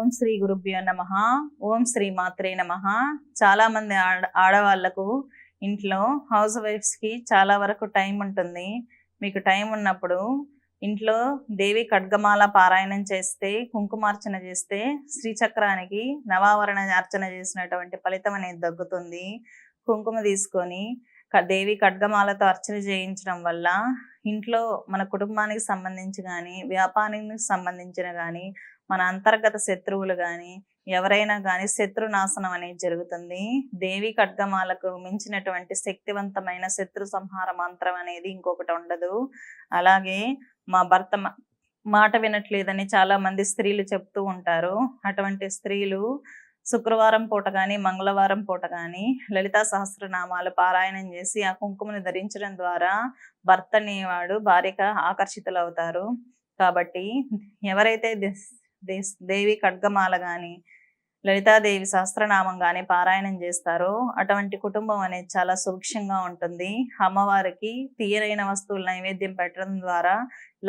ఓం శ్రీ గురుభ్యో నమః. ఓం శ్రీ మాత్రే నమః. చాలా మంది ఆడవాళ్లకు ఇంట్లో హౌస్ వైఫ్స్ కి చాలా వరకు టైం ఉంటుంది. మీకు టైం ఉన్నప్పుడు ఇంట్లో దేవి ఖడ్గమాల పారాయణం చేస్తే, కుంకుమార్చన చేస్తే శ్రీచక్రానికి నవావరణ అర్చన చేసినటువంటి ఫలితం అనేది దక్కుతుంది. కుంకుమ తీసుకొని దేవి ఖడ్గమాలతో అర్చన చేయించడం వల్ల ఇంట్లో మన కుటుంబానికి సంబంధించి కానీ, వ్యాపారానికి సంబంధించిన కానీ, మన అంతర్గత శత్రువులు కానీ, ఎవరైనా కానీ శత్రునాశనం అనేది జరుగుతుంది. దేవి ఖడ్గమాలకు మించినటువంటి శక్తివంతమైన శత్రు సంహార మంత్రం అనేది ఇంకొకటి ఉండదు. అలాగే మా భర్త మాట వినట్లేదని చాలా మంది స్త్రీలు చెప్తూ ఉంటారు. అటువంటి స్త్రీలు శుక్రవారం పూట కానీ, మంగళవారం పూట కానీ లలితా సహస్రనామాలు పారాయణం చేసి ఆ కుంకుమను ధరించడం ద్వారా భర్త అనేవాడు భార్యగా ఆకర్షితులు అవుతారు. కాబట్టి ఎవరైతే దేవి ఖడ్గమాల కానీ, లలితాదేవి సహస్రనామం కానీ పారాయణం చేస్తారో అటువంటి కుటుంబం అనేది చాలా సుభిక్షంగా ఉంటుంది. అమ్మవారికి తీయరైన వస్తువులు నైవేద్యం పెట్టడం ద్వారా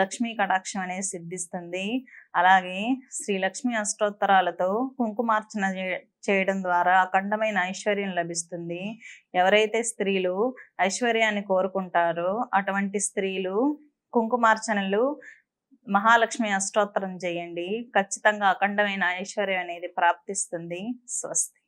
లక్ష్మీ కటాక్షం అనేది సిద్ధిస్తుంది. అలాగే శ్రీ లక్ష్మీ అష్టోత్తరాలతో కుంకుమార్చన చేయడం ద్వారా అఖండమైన ఐశ్వర్యం లభిస్తుంది. ఎవరైతే స్త్రీలు ఐశ్వర్యాన్ని కోరుకుంటారో అటువంటి స్త్రీలు కుంకుమార్చనలు, మహాలక్ష్మి అష్టోత్తరం చేయండి. ఖచ్చితంగా అఖండమైన ఐశ్వర్యం అనేది ప్రాప్తిస్తుంది. స్వస్తి.